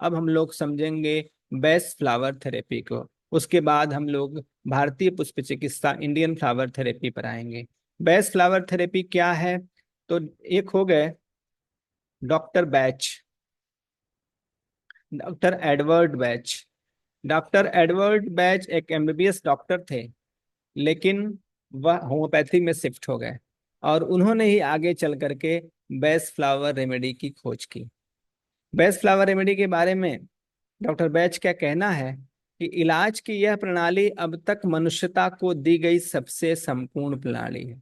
अब हम लोग समझेंगे बेस्ट फ्लावर थेरेपी को। उसके बाद हम लोग भारतीय पुष्प चिकित्सा इंडियन फ्लावर थेरेपी पर आएंगे। बेस्ट फ्लावर थेरेपी क्या है? तो एक हो गए doctor batch, doctor Edward batch. Doctor Edward batch एक एमबीबीएस डॉक्टर थे, लेकिन वह होम्योपैथी में शिफ्ट हो गए और उन्होंने ही आगे चल करके बेस्ट फ्लावर रेमेडी की खोज की। बेस्ट फ्लावर रेमेडी के बारे में डॉक्टर बैच क्या कहना है कि इलाज की यह प्रणाली अब तक मनुष्यता को दी गई सबसे संपूर्ण प्रणाली है।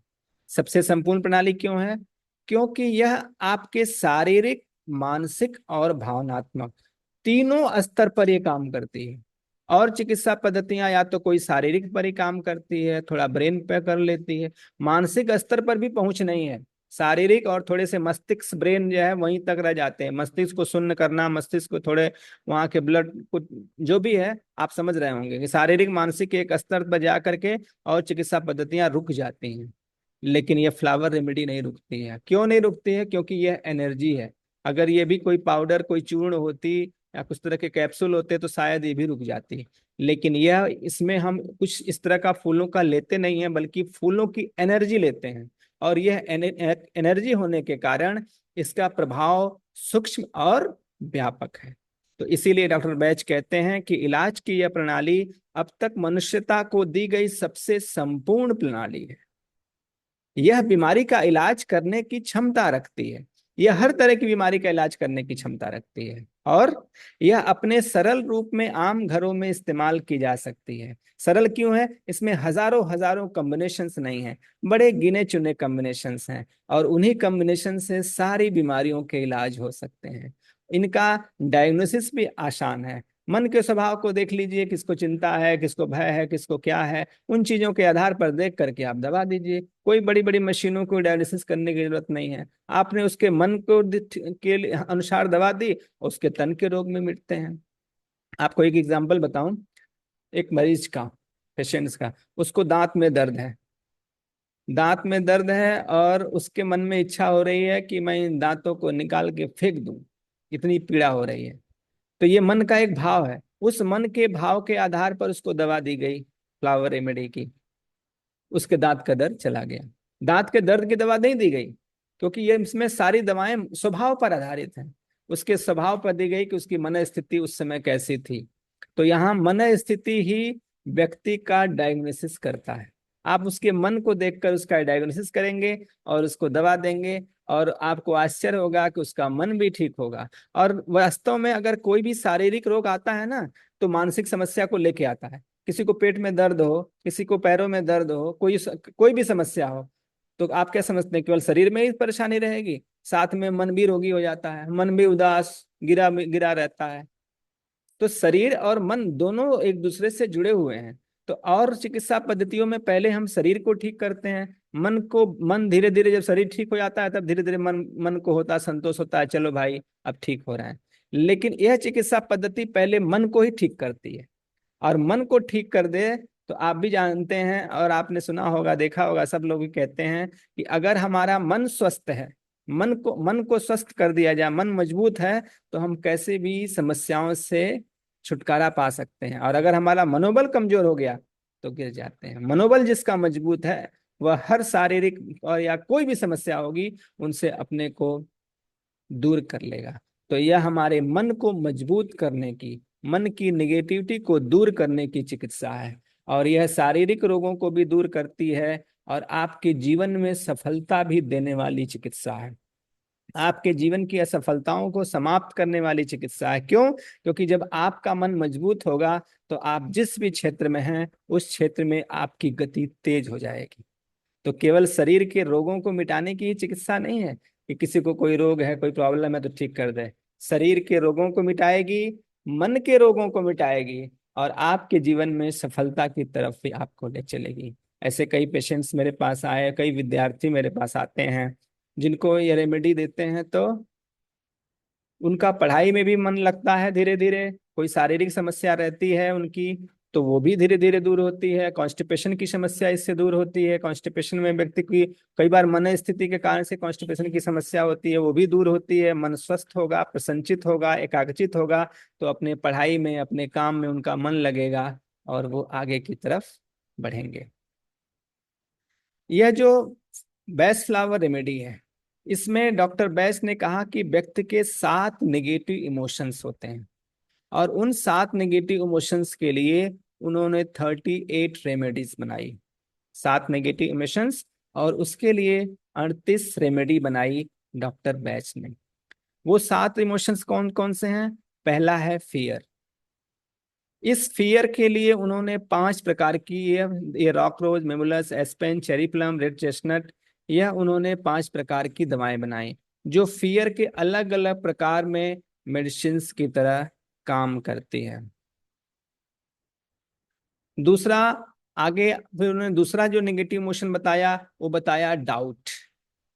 सबसे संपूर्ण प्रणाली क्यों है? क्योंकि यह आपके शारीरिक, मानसिक और भावनात्मक तीनों स्तर पर यह काम करती है। और चिकित्सा पद्धतियां या तो कोई शारीरिक पर ही काम करती है, थोड़ा ब्रेन पे कर लेती है, मानसिक स्तर पर भी पहुंच नहीं है। शारीरिक और थोड़े से मस्तिष्क, ब्रेन जो है वहीं तक रह जाते हैं। मस्तिष्क को शून्य करना, मस्तिष्क को थोड़े वहाँ के ब्लड को, जो भी है आप समझ रहे होंगे कि शारीरिक मानसिक एक स्तर पर जा करके और चिकित्सा पद्धतियां रुक जाती हैं। लेकिन ये फ्लावर रेमेडी नहीं रुकती है। क्यों नहीं रुकती है? क्योंकि यह एनर्जी है। अगर ये भी कोई पाउडर, कोई चूर्ण होती या कुछ तरह के कैप्सूल होते तो शायद ये भी रुक जाती। लेकिन यह, इसमें हम कुछ इस तरह का फूलों का लेते नहीं है, बल्कि फूलों की एनर्जी लेते हैं। और यह एनर्जी होने के कारण इसका प्रभाव सूक्ष्म और व्यापक है। तो इसीलिए डॉक्टर बैच कहते हैं कि इलाज की यह प्रणाली अब तक मनुष्यता को दी गई सबसे संपूर्ण प्रणाली है। यह बीमारी का इलाज करने की क्षमता रखती है। यह हर तरह की बीमारी का इलाज करने की क्षमता रखती है। और यह अपने सरल रूप में आम घरों में इस्तेमाल की जा सकती है। सरल क्यों है? इसमें हजारों हजारों कॉम्बिनेशंस नहीं हैं, बड़े गिने चुने कॉम्बिनेशंस हैं। और उन्हीं कॉम्बिनेशन से सारी बीमारियों के इलाज हो सकते हैं। इनका डायग्नोसिस भी आसान है। मन के स्वभाव को देख लीजिए, किसको चिंता है, किसको भय है, किसको क्या है। उन चीजों के आधार पर देख करके आप दवा दीजिए। कोई बड़ी बड़ी मशीनों को डायलिसिस करने की जरूरत नहीं है। आपने उसके मन को के अनुसार दवा दी, उसके तन के रोग में मिटते हैं। आपको एक एग्जांपल बताऊं। एक मरीज का, पेशेंट्स का, उसको दांत में दर्द है। दांत में दर्द है और उसके मन में इच्छा हो रही है कि मैं इन दांतों को निकाल के फेंक दूं, इतनी पीड़ा हो रही है। तो ये मन का एक भाव है। उस मन के भाव के आधार पर उसको दवा दी गई फ्लावर रेमेडी की। उसके दांत का दर्द चला गया। दांत के दर्द की दवा नहीं दी गई, क्योंकि ये इसमें सारी दवाएं स्वभाव पर आधारित हैं। उसके स्वभाव पर दी गई कि उसकी मन स्थिति उस समय कैसी थी। तो यहाँ मन स्थिति ही व्यक्ति का डायग्नोसिस करता है। आप उसके मन को देखकर उसका डायग्नोसिस करेंगे और उसको दवा देंगे, और आपको आश्चर्य होगा कि उसका मन भी ठीक होगा। और वास्तव में अगर कोई भी शारीरिक रोग आता है ना, तो मानसिक समस्या को लेके आता है। किसी को पेट में दर्द हो, किसी को पैरों में दर्द हो, कोई भी समस्या हो, तो आप क्या समझते हैं केवल शरीर में ही परेशानी रहेगी? साथ में मन भी रोगी हो जाता है, मन भी उदास, गिरा गिरा रहता है। तो शरीर और मन दोनों एक दूसरे से जुड़े हुए हैं। तो और चिकित्सा पद्धतियों में पहले हम शरीर को ठीक करते हैं, मन धीरे धीरे जब शरीर ठीक हो जाता है तब धीरे धीरे मन मन को होता है, संतोष होता है, चलो भाई अब ठीक हो रहा है। लेकिन यह चिकित्सा पद्धति पहले मन को ही ठीक करती है। और मन को ठीक कर दे तो आप भी जानते हैं और आपने सुना होगा, देखा होगा, सब लोग भी कहते हैं कि अगर हमारा मन स्वस्थ है, मन को स्वस्थ कर दिया जाए, मन मजबूत है, तो हम कैसे भी समस्याओं से छुटकारा पा सकते हैं। और अगर हमारा मनोबल कमजोर हो गया तो गिर जाते हैं। मनोबल जिसका मजबूत है वह हर शारीरिक और या कोई भी समस्या होगी उनसे अपने को दूर कर लेगा। तो यह हमारे मन को मजबूत करने की, मन की निगेटिविटी को दूर करने की चिकित्सा है। और यह शारीरिक रोगों को भी दूर करती है और आपके जीवन में सफलता भी देने वाली चिकित्सा है। आपके जीवन की असफलताओं को समाप्त करने वाली चिकित्सा है। क्यों? क्योंकि जब आपका मन मजबूत होगा तो आप जिस भी क्षेत्र में हैं उस क्षेत्र में आपकी गति तेज हो जाएगी। तो केवल शरीर के रोगों को मिटाने की ही चिकित्सा नहीं है कि किसी को कोई रोग है, कोई प्रॉब्लम है तो ठीक कर दे। शरीर के रोगों को मिटाएगी, मन के रोगों को मिटाएगी, और आपके जीवन में सफलता की तरफ भी आपको ले चलेगी। ऐसे कई पेशेंट्स मेरे पास आए, कई विद्यार्थी मेरे पास आते हैं जिनको ये रेमेडी देते हैं तो उनका पढ़ाई में भी मन लगता है। धीरे धीरे कोई शारीरिक समस्या रहती है उनकी, तो वो भी धीरे धीरे दूर होती है। कॉन्स्टिपेशन की समस्या इससे दूर होती है। कॉन्स्टिपेशन में व्यक्ति की कई बार मन स्थिति के कारण से कॉन्स्टिपेशन की समस्या होती है, वो भी दूर होती है। मन स्वस्थ होगा, प्रसन्नचित होगा, एकाग्रचित होगा, तो अपने पढ़ाई में, अपने काम में उनका मन लगेगा और वो आगे की तरफ बढ़ेंगे। यह जो बेस्ट फ्लावर रेमेडी है, इसमें डॉक्टर बैस ने कहा कि व्यक्ति के 7 नेगेटिव इमोशंस होते हैं, और उन 7 नेगेटिव इमोशंस के लिए उन्होंने 38 रेमेडीज बनाई। 7 नेगेटिव इमोशंस, और उसके लिए 38 रेमेडी बनाई डॉक्टर बैच ने। वो 7 इमोशंस कौन कौन से हैं? पहला है फियर। इस फियर के लिए उन्होंने 5 प्रकार की, ये rock rose, mimulus, aspen, cherry plum, red chestnut, यह उन्होंने 5 प्रकार की दवाएं बनाई जो फियर के अलग अलग प्रकार में मेडिसिन की तरह काम करती है। दूसरा, आगे फिर उन्होंने दूसरा जो नेगेटिव इमोशन बताया, वो बताया डाउट,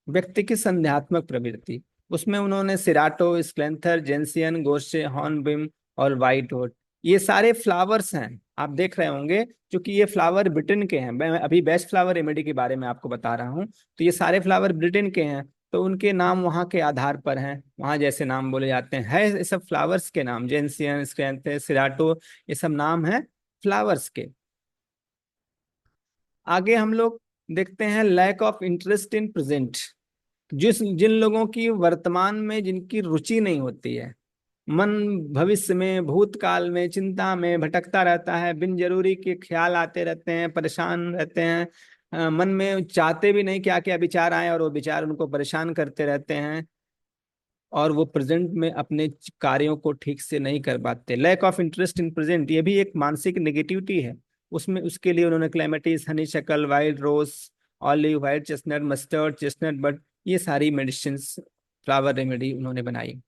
व्यक्ति की संदेहात्मक प्रवृत्ति। उसमें उन्होंने सिराटो, स्क्लेंथर, जेंसियन, गोर्से, हॉर्नबिम और व्हाइट वुड, ये सारे फ्लावर्स हैं, आप देख रहे होंगे, क्योंकि ये फ्लावर ब्रिटेन के हैं। मैं अभी बेस्ट फ्लावर रेमेडी के बारे में आपको बता रहा हूँ, तो ये सारे फ्लावर ब्रिटेन के हैं, तो उनके नाम वहाँ के आधार पर हैं, वहाँ जैसे नाम बोले जाते हैं, है ये सब फ्लावर्स के नाम, जेंसियन, स्क्लेंथर, सिराटो, ये सब नाम है फ्लावर्स के। आगे हम लोग देखते हैं lack of interest in present. जिन लोगों की वर्तमान में जिनकी रुचि नहीं होती है, मन भविष्य में, भूतकाल में, चिंता में भटकता रहता है, बिन जरूरी के ख्याल आते रहते हैं, परेशान रहते हैं, मन में चाहते भी नहीं क्या क्या विचार आए, और वो विचार उनको परेशान करते रहते हैं, और वो प्रेजेंट में अपने कार्यों को ठीक से नहीं कर पाते। Lack of interest in present, ये भी एक मानसिक नेगेटिविटी है। उसमें उसके लिए उन्होंने clematis, honeysuckle, wild rose, olive, white chestnut, mustard, chestnut bud, ये सारी मेडिसिन, फ्लावर रेमेडी उन्होंने बनाई।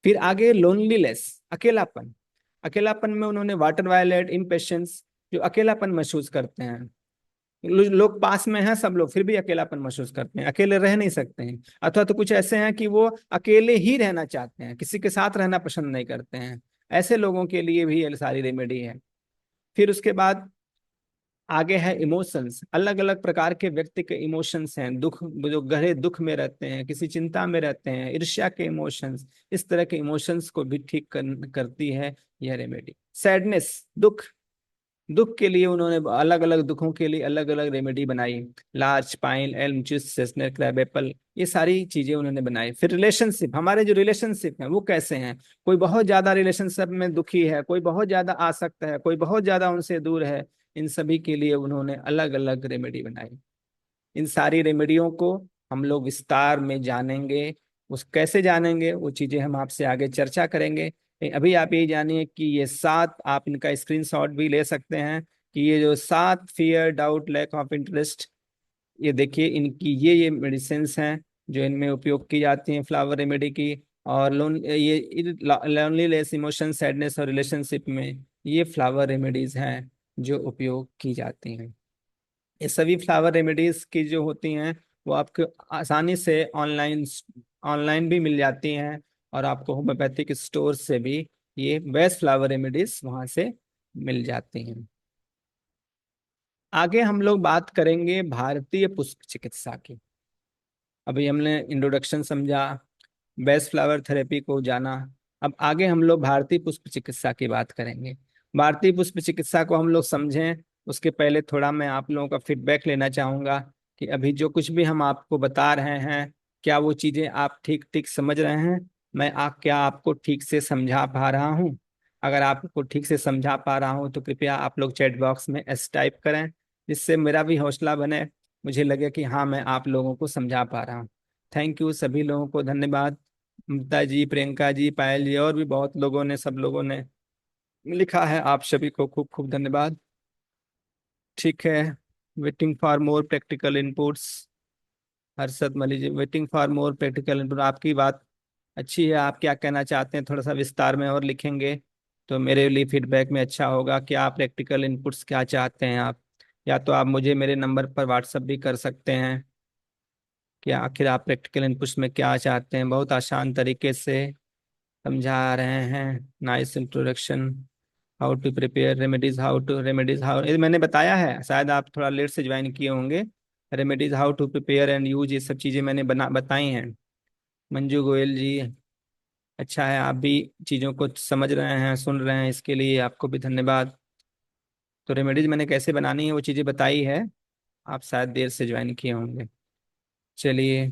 फिर आगे लोनलीनेस, अकेलापन। अकेलापन में उन्होंने वाटर वायलेट, इम्पेशंस, जो अकेलापन महसूस करते हैं, लोग पास में हैं सब लोग, फिर भी अकेलापन महसूस करते हैं, अकेले रह नहीं सकते हैं, अथवा तो कुछ ऐसे हैं कि वो अकेले ही रहना चाहते हैं, किसी के साथ रहना पसंद नहीं करते हैं। ऐसे लोगों के लिए भी ये सारी रेमेडी है। फिर उसके बाद आगे है इमोशंस। अलग अलग प्रकार के व्यक्ति के इमोशंस हैं, दुख, जो गहरे दुख में रहते हैं, किसी चिंता में रहते हैं, ईर्ष्या के इमोशंस, इस तरह के इमोशंस को भी ठीक करती है यह रेमेडी। सैडनेस, दुख, दुख के लिए उन्होंने अलग अलग दुखों के लिए अलग अलग रेमेडी बनाई। लार्च, पाइन, एल्म, जिस, सेसनर, क्रैब एप्पल, ये सारी चीजें उन्होंने बनाई। फिर रिलेशनशिप, हमारे जो रिलेशनशिप हैं वो कैसे हैं, कोई बहुत ज्यादा रिलेशनशिप में दुखी है, कोई बहुत ज्यादा आसक्त है, कोई बहुत ज्यादा उनसे दूर है, इन सभी के लिए उन्होंने अलग अलग रेमेडी बनाई। इन सारी रेमेडियों को हम लोग विस्तार में जानेंगे। उस कैसे जानेंगे वो चीजें हम आपसे आगे चर्चा करेंगे। अभी आप ये जानिए कि ये 7, आप इनका स्क्रीनशॉट भी ले सकते हैं, कि ये जो 7 fear, doubt, lack of interest, ये देखिए इनकी ये मेडिसिन हैं जो इनमें उपयोग की जाती हैं, फ्लावर रेमेडी की। और ये लोनलीनेस, इमोशन, सैडनेस और रिलेशनशिप में ये फ्लावर रेमेडीज हैं जो उपयोग की जाती हैं। ये सभी फ्लावर रेमेडीज की जो होती हैं वो आपको आसानी से ऑनलाइन ऑनलाइन भी मिल जाती हैं, और आपको होम्योपैथिक स्टोर से भी ये बेस्ट फ्लावर रेमेडीज वहां से मिल जाती हैं। आगे हम लोग बात करेंगे भारतीय पुष्प चिकित्सा की। अभी हमने इंट्रोडक्शन समझा, बेस्ट फ्लावर थेरेपी को जाना, अब आगे हम लोग भारतीय पुष्प चिकित्सा की बात करेंगे। भारतीय पुष्प चिकित्सा को हम लोग समझें, उसके पहले थोड़ा मैं आप लोगों का फीडबैक लेना चाहूँगा कि अभी जो कुछ भी हम आपको बता रहे हैं, क्या वो चीज़ें आप ठीक ठीक समझ रहे हैं? क्या आपको ठीक से समझा पा रहा हूँ? अगर आपको ठीक से समझा पा रहा हूँ तो कृपया आप लोग चैट बॉक्स में एस टाइप करें, जिससे मेरा भी हौसला बने, मुझे लगे कि हाँ मैं आप लोगों को समझा पा रहा हूँ। थैंक यू, सभी लोगों को धन्यवाद। ममता जी, प्रियंका जी, पायल जी, और भी बहुत लोगों ने, सब लोगों ने लिखा है, आप सभी को खूब खूब धन्यवाद। ठीक है, waiting for more practical inputs, Harshad Malik ji, waiting for more practical input, आपकी बात अच्छी है, आप क्या कहना चाहते हैं थोड़ा सा विस्तार में और लिखेंगे तो मेरे लिए फीडबैक में अच्छा होगा कि आप प्रैक्टिकल इनपुट्स क्या चाहते हैं आप। या तो आप मुझे मेरे नंबर पर व्हाट्सअप भी कर सकते हैं कि आखिर आप प्रैक्टिकल इनपुट्स में क्या चाहते हैं। बहुत आसान तरीके से समझा रहे हैं, nice introduction. How to prepare remedies, how to remedies, how, ये मैंने बताया है, शायद आप थोड़ा लेट से ज्वाइन किए होंगे। Remedies how to prepare and use, ये सब चीज़ें मैंने बताई हैं। मंजू गोयल जी, अच्छा है आप भी चीज़ों को समझ रहे हैं, सुन रहे हैं, इसके लिए आपको भी धन्यवाद। तो रेमेडीज मैंने कैसे बनानी है वो चीज़ें बताई है, आप शायद देर से ज्वाइन किए होंगे। चलिए,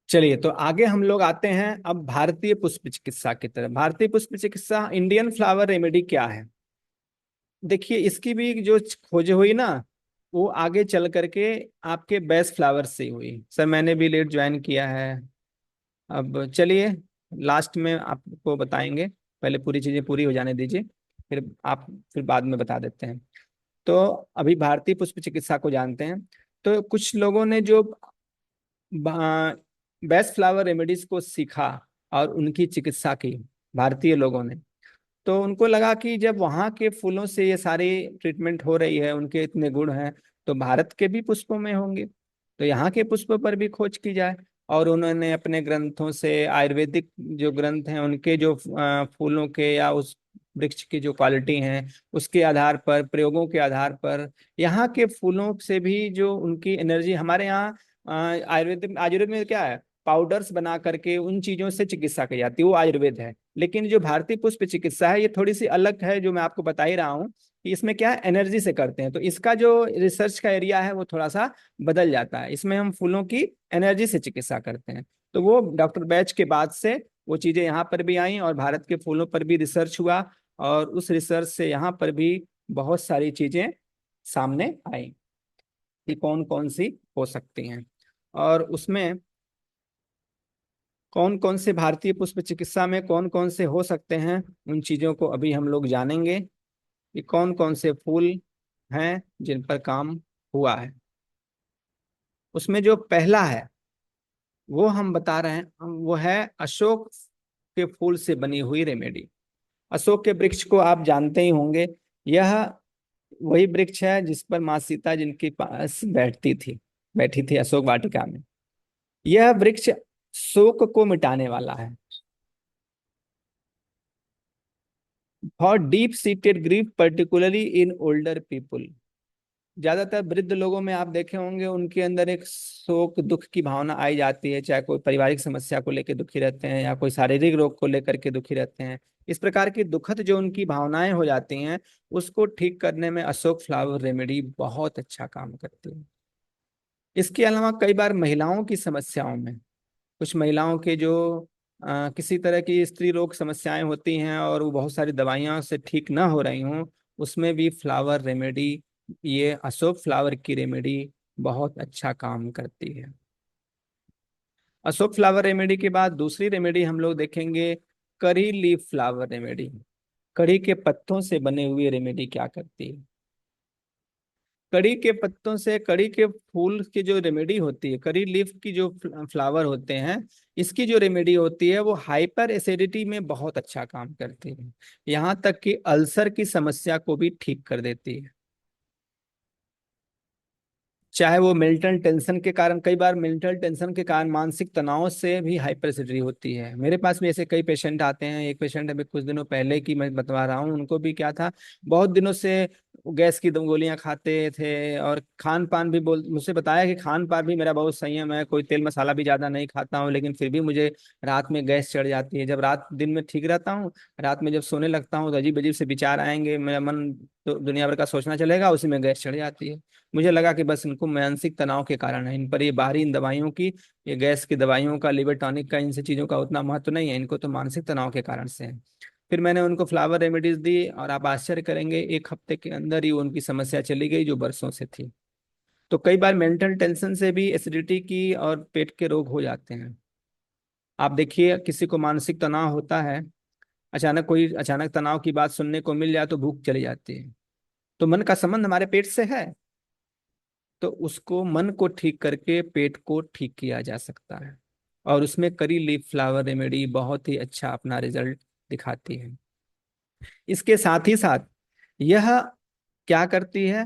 चलिए तो आगे हम लोग आते हैं अब भारतीय पुष्प चिकित्सा की तरफ। भारतीय पुष्प चिकित्सा, इंडियन फ्लावर रेमेडी क्या है? देखिए, इसकी भी जो खोज हुई ना, वो आगे चल करके आपके बेस्ट फ्लावर से हुई। सर मैंने भी लेट ज्वाइन किया है। अब चलिए, लास्ट में आपको बताएंगे, पहले पूरी चीजें पूरी हो जाने दीजिए, फिर आप, फिर बाद में बता देते हैं। तो अभी भारतीय पुष्प चिकित्सा को जानते हैं। तो कुछ लोगों ने जो बेस्ट फ्लावर रेमेडीज को सीखा और उनकी चिकित्सा की, भारतीय लोगों ने, तो उनको लगा कि जब वहाँ के फूलों से ये सारी ट्रीटमेंट हो रही है, उनके इतने गुण हैं, तो भारत के भी पुष्पों में होंगे, तो यहाँ के पुष्पों पर भी खोज की जाए। और उन्होंने अपने ग्रंथों से, आयुर्वेदिक जो ग्रंथ हैं उनके जो फूलों के या उस वृक्ष की जो क्वालिटी हैं, उसके आधार पर, प्रयोगों के आधार पर, यहाँ के फूलों से भी जो उनकी एनर्जी, हमारे यहाँ आयुर्वेद में क्या है, पाउडर्स बना करके उन चीजों से चिकित्सा की जाती है, वो आयुर्वेद है। लेकिन जो भारतीय पुष्प चिकित्सा है, ये थोड़ी सी अलग है, जो मैं आपको बता ही रहा हूँ कि इसमें क्या है, एनर्जी से करते हैं, तो इसका जो रिसर्च का एरिया है वो थोड़ा सा बदल जाता है। इसमें हम फूलों की एनर्जी से चिकित्सा करते हैं। तो वो डॉक्टर बैच के बाद से वो चीजें यहाँ पर भी आई और भारत के फूलों पर भी रिसर्च हुआ, और उस रिसर्च से यहाँ पर भी बहुत सारी चीजें सामने आई कि कौन कौन सी हो सकती हैं, और उसमें कौन कौन से भारतीय पुष्प चिकित्सा में कौन कौन से हो सकते हैं, उन चीजों को अभी हम लोग जानेंगे कि कौन कौन से फूल हैं जिन पर काम हुआ है। उसमें जो पहला है वो हम बता रहे हैं, वो है अशोक के फूल से बनी हुई रेमेडी। अशोक के वृक्ष को आप जानते ही होंगे, यह वही वृक्ष है जिस पर माँ सीता जिनके पास बैठी थी अशोक वाटिका में। यह वृक्ष शोक को मिटाने वाला है, for deep seated grief particularly in older people. ज्यादातर वृद्ध लोगों में आप देखे होंगे, उनके अंदर एक शोक, दुख की भावना आई जाती है, चाहे कोई पारिवारिक समस्या को लेकर दुखी रहते हैं या कोई शारीरिक रोग को लेकर के दुखी रहते हैं। इस प्रकार की दुखद जो उनकी भावनाएं हो जाती हैं, उसको ठीक करने में अशोक फ्लावर रेमेडी बहुत अच्छा काम करती है। इसके अलावा कई बार महिलाओं की समस्याओं में, कुछ महिलाओं के जो किसी तरह की स्त्री रोग समस्याएं होती हैं और वो बहुत सारी दवाइयों से ठीक ना हो रही हों, उसमें भी फ्लावर रेमेडी, ये अशोक फ्लावर की रेमेडी बहुत अच्छा काम करती है। अशोक फ्लावर रेमेडी के बाद दूसरी रेमेडी हम लोग देखेंगे, करी लीफ फ्लावर रेमेडी। कड़ी के पत्तों से बने हुए रेमेडी क्या करती है? कड़ी के पत्तों से, कड़ी के फूल की जो रेमेडी होती है, कड़ी लीफ की जो फ्लावर होते हैं, इसकी जो रेमेडी होती है वो हाइपर एसिडिटी में बहुत अच्छा काम करती है, यहाँ तक कि अल्सर की समस्या को भी ठीक कर देती है। चाहे वो मेंटल टेंशन के कारण, कई बार मेंटल टेंशन के कारण, मानसिक तनाव से भी हाइपर एसिडिटी होती है। मेरे पास भी ऐसे कई पेशेंट आते हैं। एक पेशेंट अभी कुछ दिनों पहले की मैं बतवा रहा हूँ, उनको भी क्या था, बहुत दिनों से गैस की 2 गोलियां खाते थे, और खान पान भी, बोल मुझसे बताया कि खान पान भी मेरा बहुत संयम है, कोई तेल मसाला भी ज्यादा नहीं खाता हूँ, लेकिन फिर भी मुझे रात में गैस चढ़ जाती है। जब रात, दिन में ठीक रहता हूँ, रात में जब सोने लगता हूँ तो अजीब अजीब से विचार आएंगे, मेरा मन तो दुनिया भर का सोचना चलेगा, उसी में गैस चढ़ जाती है। मुझे लगा कि बस इनको मानसिक तनाव के कारण है, इन पर ये बाहरी इन दवाइयों की, ये गैस की दवाइयों का, लिवर टॉनिक का, इनसे चीज़ों का उतना महत्व नहीं है, इनको तो मानसिक तनाव के कारण से है। फिर मैंने उनको फ्लावर रेमेडीज दी, और आप आश्चर्य करेंगे, 1 हफ्ते के अंदर ही उनकी समस्या चली गई जो बरसों से थी। तो कई बार मेंटल टेंशन से भी एसिडिटी की और पेट के रोग हो जाते हैं। आप देखिए, किसी को मानसिक तनाव होता है, अचानक तनाव की बात सुनने को मिल जाए तो भूख चली जाती है। तो मन का संबंध हमारे पेट से है, तो उसको, मन को ठीक करके पेट को ठीक किया जा सकता है, और उसमें करी लीफ फ्लावर रेमेडी बहुत ही अच्छा अपना रिजल्ट दिखाती है। इसके साथ ही साथ यह क्या करती है,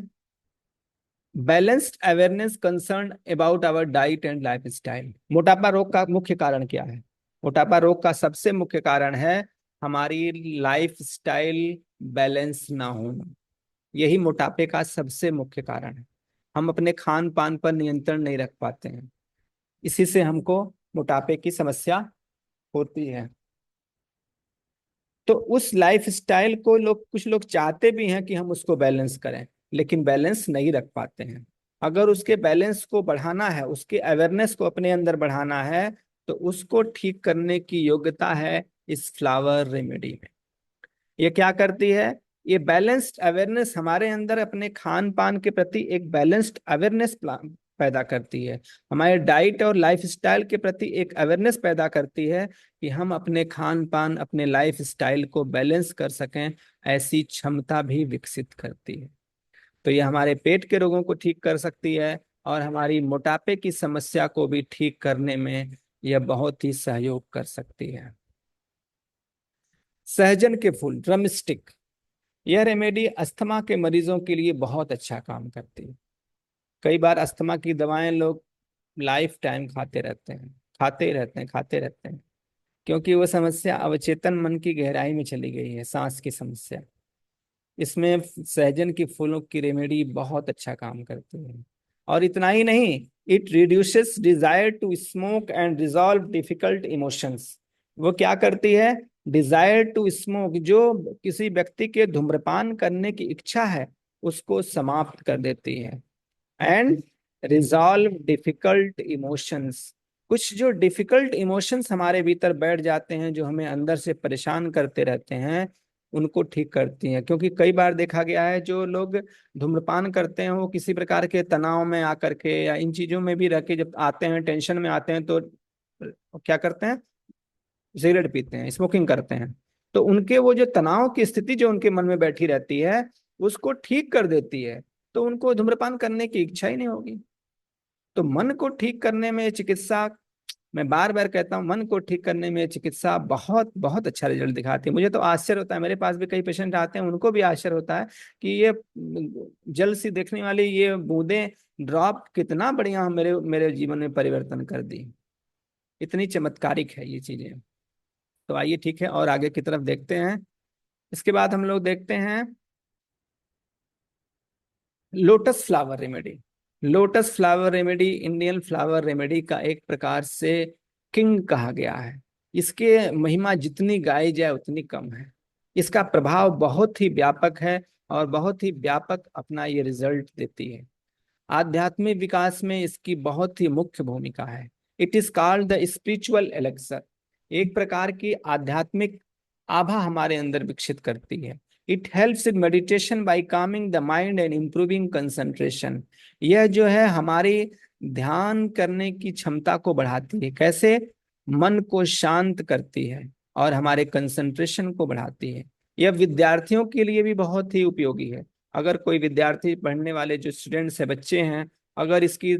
balanced awareness concern about our diet and lifestyle. मोटापा रोग का मुख्य कारण क्या है? मोटापा रोग का सबसे मुख्य कारण है हमारी लाइफ स्टाइल बैलेंस ना होना, यही मोटापे का सबसे मुख्य कारण है। हम अपने खान पान पर नियंत्रण नहीं रख पाते हैं, इसी से हमको मोटापे की समस्या होती है। तो उस लाइफ स्टाइल को कुछ लोग चाहते भी हैं कि हम उसको बैलेंस करें, लेकिन बैलेंस नहीं रख पाते हैं। अगर उसके बैलेंस को बढ़ाना है, उसके अवेयरनेस को अपने अंदर बढ़ाना है, तो उसको ठीक करने की योग्यता है इस फ्लावर रेमेडी में। ये क्या करती है? ये बैलेंस्ड अवेयरनेस हमारे अंदर अपने खान पान के प्रति एक बैलेंस्ड अवेयरनेस पैदा करती है। हमारे डाइट और लाइफस्टाइल के प्रति एक अवेयरनेस पैदा करती है कि हम अपने खान पान, अपने लाइफ स्टाइल को बैलेंस कर सकें, ऐसी क्षमता भी विकसित करती है। तो ये हमारे पेट के रोगों को ठीक कर सकती है, और हमारी मोटापे की समस्या को भी ठीक करने में यह बहुत ही सहयोग कर सकती है। सहजन के फूल, ड्रम स्टिक, यह रेमेडी अस्थमा के मरीजों के लिए बहुत अच्छा काम करती है। कई बार अस्थमा की दवाएं लोग लाइफ टाइम खाते रहते हैं, खाते ही रहते हैं, खाते रहते हैं, क्योंकि वो समस्या अवचेतन मन की गहराई में चली गई है, सांस की समस्या। इसमें सहजन की फूलों की रेमेडी बहुत अच्छा काम करती है। और इतना ही नहीं, it reduces desire to smoke and resolve difficult emotions. वो क्या करती है? डिजायर टू स्मोक, जो किसी व्यक्ति के धूम्रपान करने की इच्छा है, उसको समाप्त कर देती है। एंड रिजॉल्व डिफिकल्ट इमोशंस, कुछ जो डिफिकल्ट इमोशंस हमारे भीतर बैठ जाते हैं, जो हमें अंदर से परेशान करते रहते हैं, उनको ठीक करती हैं। क्योंकि कई बार देखा गया है, जो लोग धूम्रपान करते हैं वो किसी प्रकार के तनाव में आकर के या इन चीजों में भी रह के जब आते हैं, टेंशन में आते हैं, तो क्या करते हैं? सिगरेट पीते हैं, स्मोकिंग करते हैं। तो उनके वो जो तनाव की स्थिति जो उनके मन में बैठी रहती है, उसको ठीक कर देती है। तो उनको धूम्रपान करने की इच्छा ही नहीं होगी। तो मन को ठीक करने में चिकित्सा, मैं बार बार कहता हूँ, मन को ठीक करने में चिकित्सा बहुत बहुत अच्छा रिजल्ट दिखाती है। मुझे तो आश्चर्य होता है, मेरे पास भी कई पेशेंट आते हैं, उनको भी आश्चर्य होता है कि ये जल सी देखने वाली ये बूंदें, ड्रॉप कितना बढ़िया मेरे मेरे जीवन में परिवर्तन कर दी। इतनी चमत्कारिक है ये चीजें। तो आइए ठीक है, और आगे की तरफ देखते हैं। इसके बाद हम लोग देखते हैं lotus flower remedy. Lotus flower remedy Indian flower remedy का एक प्रकार से किंग कहा गया है। इसके महिमा जितनी गाई जाए उतनी कम है। इसका प्रभाव बहुत ही व्यापक है, और बहुत ही व्यापक अपना ये रिजल्ट देती है। आध्यात्मिक विकास में इसकी बहुत ही मुख्य भूमिका है। It is called the spiritual elixir. एक प्रकार की आध्यात्मिक आभा हमारे अंदर विकसित करती है। It helps in meditation bye Kameng the mind and improving concentration. यह जो है हमारी ध्यान करने की क्षमता को बढ़ाती है। कैसे? मन को शांत करती है और हमारे कंसंट्रेशन को बढ़ाती है। यह विद्यार्थियों के लिए भी बहुत ही उपयोगी है। अगर कोई विद्यार्थी, पढ़ने वाले जो स्टूडेंट्स है, बच्चे हैं, अगर इसकी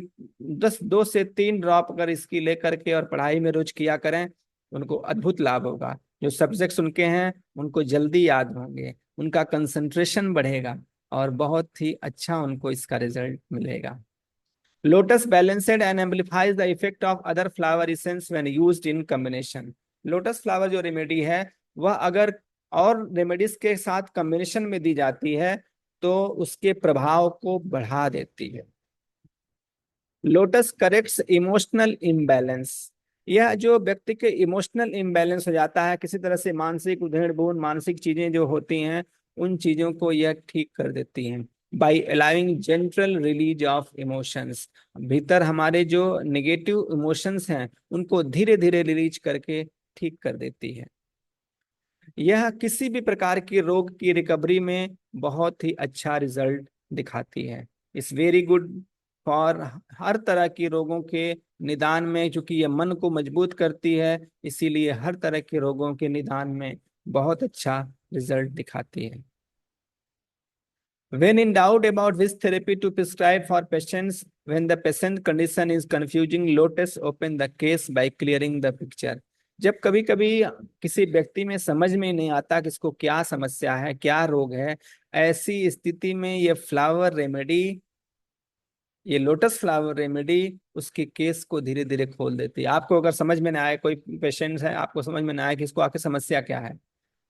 2 से 3 ड्रॉप अगर इसकी लेकर के और पढ़ाई में रोज किया करें, उनको अद्भुत लाभ होगा। जो सब्जेक्ट्स उनके हैं उनको जल्दी याद होंगे, उनका कंसंट्रेशन बढ़ेगा, और बहुत ही अच्छा उनको इसका रिजल्ट मिलेगा। Lotus balanced and amplifies the effect of other flower essence when used in combination. Lotus flower जो रेमेडी है, वह अगर और रेमेडीज के साथ कॉम्बिनेशन में दी जाती है, तो उसके प्रभाव को बढ़ा देती है। Lotus corrects emotional imbalance. यह जो व्यक्ति के इमोशनल इम्बैलेंस हो जाता है, किसी तरह से मानसिक उधेड़ बुन, मानसिक चीजें जो होती हैं, उन चीजों को यह ठीक कर देती हैं। By allowing gentle release of emotions. भीतर हमारे जो नेगेटिव इमोशंस हैं, उनको धीरे धीरे रिलीज करके ठीक कर देती है। यह किसी भी प्रकार की रोग की रिकवरी में बहुत ही अच्छा रिजल्ट दिखाती है। इस वेरी गुड फॉर हर तरह की रोगों के निदान में, क्योंकि यह मन को मजबूत करती है, इसीलिए हर तरह के रोगों के निदान में बहुत अच्छा रिजल्ट दिखाती है। When in doubt about which therapy to prescribe for patients, when the patient condition is confusing, Lotus open the case by clearing the picture. जब कभी कभी किसी व्यक्ति में समझ में नहीं आता कि इसको क्या समस्या है, क्या रोग है, ऐसी स्थिति में ये फ्लावर रेमेडी, ये लोटस फ्लावर रेमेडी उसके केस को धीरे धीरे खोल देती है। आपको अगर समझ में ना आए, कोई पेशेंट है, आपको समझ में ना आए कि इसको आके समस्या क्या है,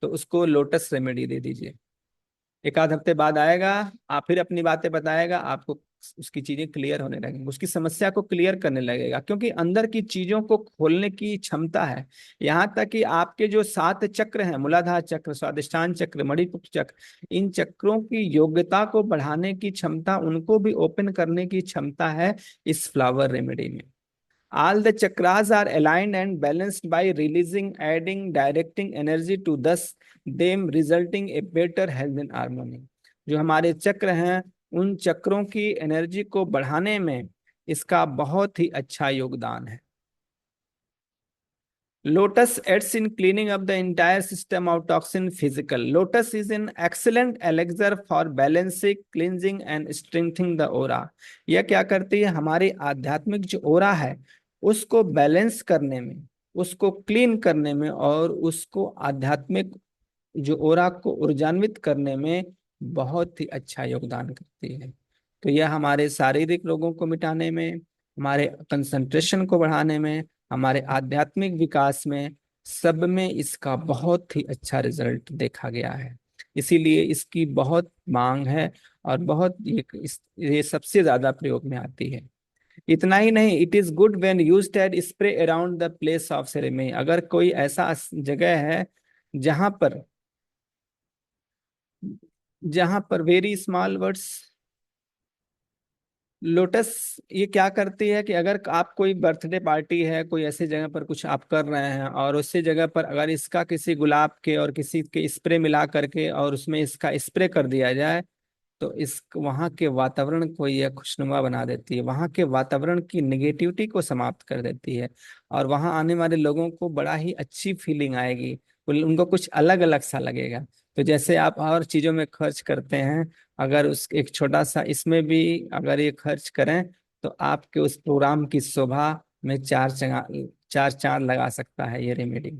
तो उसको लोटस रेमेडी दे दीजिए। एक आध हफ्ते बाद आएगा, आप फिर अपनी बातें बताएगा, आपको उसकी चीजें क्लियर होने लगेंगी, उसकी समस्या को क्लियर करने लगेगा, क्योंकि अंदर की चीजों को खोलने की क्षमता है। यहाँ तक कि आपके जो 7 चक्र हैं, मूलाधार चक्र, स्वादिष्ठान चक्र, मणिपुर चक्र, इन चक्रों की योग्यता को बढ़ाने की क्षमता, उनको भी ओपन करने की क्षमता है इस फ्लावर रेमेडी में। All the chakras are aligned and balanced by releasing, adding, directing energy to thus them resulting a better health and harmony। जो हमारे चक्र हैं, उन चक्रों की एनर्जी को बढ़ाने में इसका बहुत ही अच्छा योगदान है। Lotus aids in cleaning up the entire system of toxin physical. Lotus is an excellent elixir for balancing, cleansing and strengthening the aura। यह क्या करती है, हमारी आध्यात्मिक जो ओरा है उसको बैलेंस करने में, उसको क्लीन करने में और उसको आध्यात्मिक जो ओरा को ऊर्जान्वित करने में बहुत ही अच्छा योगदान करती है। तो यह हमारे शारीरिक रोगों को मिटाने में, हमारे कंसंट्रेशन को बढ़ाने में, हमारे आध्यात्मिक विकास में, सब में इसका बहुत ही अच्छा रिजल्ट देखा गया है। इसीलिए इसकी बहुत मांग है और बहुत ये सबसे ज्यादा प्रयोग में आती है। इतना ही नहीं, it is good when used as spray around the place of ceremony. अगर कोई ऐसा जगह है जहां पर वेरी स्मॉल वर्ड्स, लोटस ये क्या करती है कि अगर आप कोई बर्थडे पार्टी है, कोई ऐसी जगह पर कुछ आप कर रहे हैं और उसी जगह पर अगर इसका किसी गुलाब के और किसी के स्प्रे मिला करके और उसमें इसका स्प्रे कर दिया जाए, तो इस वहाँ के वातावरण को यह खुशनुमा बना देती है, वहाँ के वातावरण की निगेटिविटी को समाप्त कर देती है और वहाँ आने वाले लोगों को बड़ा ही अच्छी फीलिंग आएगी, उनको कुछ अलग अलग सा लगेगा। तो जैसे आप और चीजों में खर्च करते हैं, अगर उस एक छोटा सा इसमें भी अगर ये खर्च करें, तो आपके उस प्रोग्राम की शोभा में चार चांद लगा सकता है ये रेमेडी।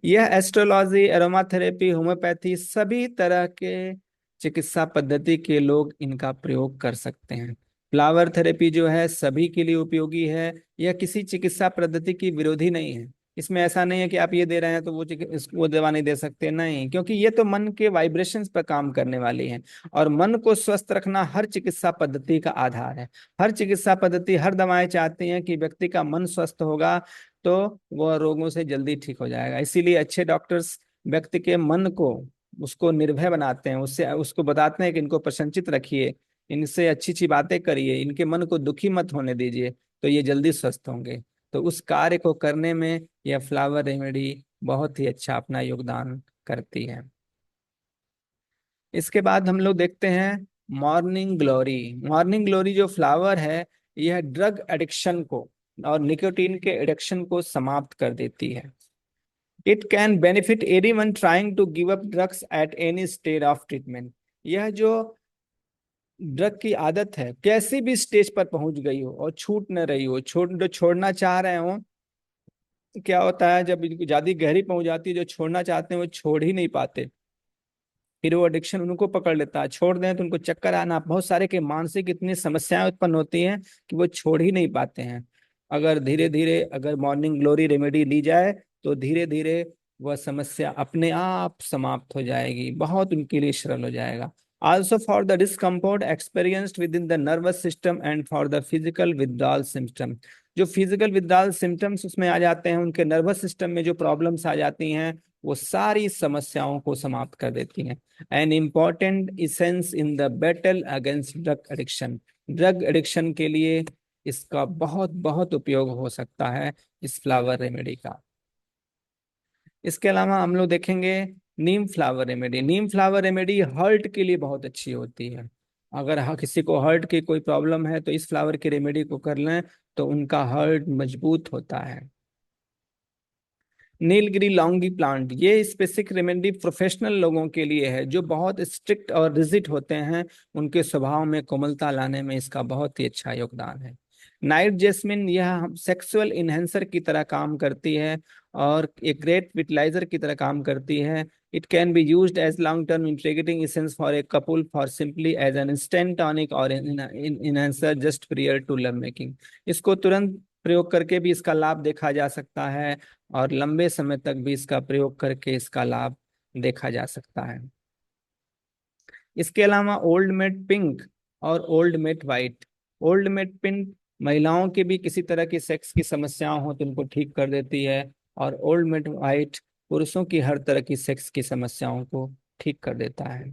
यह एस्ट्रोलॉजी, एरोमाथेरेपी, होम्योपैथी, सभी तरह के चिकित्सा पद्धति के लोग इनका प्रयोग कर सकते हैं। फ्लावर थेरेपी जो है सभी के लिए उपयोगी है, यह किसी चिकित्सा पद्धति की विरोधी नहीं है। इसमें ऐसा नहीं है कि आप ये दे रहे हैं तो वो दवा नहीं दे सकते, नहीं, क्योंकि ये तो मन के वाइब्रेशंस पर काम करने वाली है और मन को स्वस्थ रखना हर चिकित्सा पद्धति का आधार है। हर चिकित्सा पद्धति, हर दवाएं चाहती हैं कि व्यक्ति का मन स्वस्थ होगा तो वह रोगों से जल्दी ठीक हो जाएगा। इसीलिए अच्छे डॉक्टर्स व्यक्ति के मन को, उसको निर्भय बनाते हैं, उससे उसको बताते हैं कि इनको प्रसन्नचित रखिए, इनसे अच्छी अच्छी बातें करिए, इनके मन को दुखी मत होने दीजिए, तो ये जल्दी स्वस्थ होंगे। तो उस कार्य को करने में यह फ्लावर रेमेडी बहुत ही अच्छा अपना योगदान करती है। इसके बाद हम लोग देखते हैं मॉर्निंग ग्लोरी। मॉर्निंग ग्लोरी जो फ्लावर है, यह ड्रग एडिक्शन को और निकोटीन के एडिक्शन को समाप्त कर देती है। It can benefit anyone trying to give up drugs at any stage of treatment. यह जो ड्रग की आदत है, कैसी भी स्टेज पर पहुंच गई हो और छूट न रही हो, जो छोड़ना चाह रहे हो, क्या होता है जब इनको ज्यादा गहरी पहुंच जाती है, जो छोड़ना चाहते हैं वो छोड़ ही नहीं पाते, फिर वो एडिक्शन उनको पकड़ लेता है। छोड़ दें तो उनको चक्कर आना, बहुत सारे के मानसिक इतनी समस्याएं उत्पन्न होती हैं कि वो छोड़ ही नहीं पाते हैं। अगर धीरे धीरे अगर मॉर्निंग ग्लोरी रेमेडी ली जाए तो धीरे धीरे वह समस्या अपने आप समाप्त हो जाएगी, बहुत उनके लिए सरल हो जाएगा। Also for the discomfort experienced with in the nervous system and for the physical withdrawal symptom. जो फिजिकल विथड्रॉल सिम्टम्स उसमें आ जाते हैं, उनके नर्वस सिस्टम में जो प्रॉब्लम्स आ जाती हैं, वो सारी समस्याओं को समाप्त कर देती हैं। An important essence in the battle against drug addiction. Drug addiction के लिए इसका बहुत बहुत उपयोग हो सकता है, इस फ्लावर रेमेडी का। इसके अलावा हम लोग देखेंगे नीम फ्लावर रेमेडी। नीम फ्लावर रेमेडी हर्ट के लिए बहुत अच्छी होती है। अगर किसी को हर्ट की कोई प्रॉब्लम है तो इस फ्लावर की रेमेडी को कर लें तो उनका हर्ट मजबूत होता है। नीलगिरी लौंगी प्लांट, ये स्पेसिफिक रेमेडी प्रोफेशनल लोगों के लिए है जो बहुत स्ट्रिक्ट और रिजिड होते हैं, उनके स्वभाव में कोमलता लाने में इसका बहुत ही अच्छा योगदान है। नाइट जेस्मिन, यह सेक्सुअल इन्हेंसर की तरह काम करती है और एक ग्रेट विटलाइजर की तरह काम करती है। It can be used as long term integrating essence for a couple for simply as an instant tonic और enhancer just prior to love making. इसको तुरंत प्रयोग करके भी इसका लाभ देखा जा सकता है और लंबे समय तक भी इसका प्रयोग करके इसका लाभ देखा जा सकता है। इसके अलावा ओल्ड मेट पिंक और old maid white. Old maid pink महिलाओं के भी किसी तरह की सेक्स की समस्याओं हो तो उनको ठीक कर देती है, और ओल्ड मेट वाइट पुरुषों की हर तरह की सेक्स की समस्याओं को ठीक कर देता है।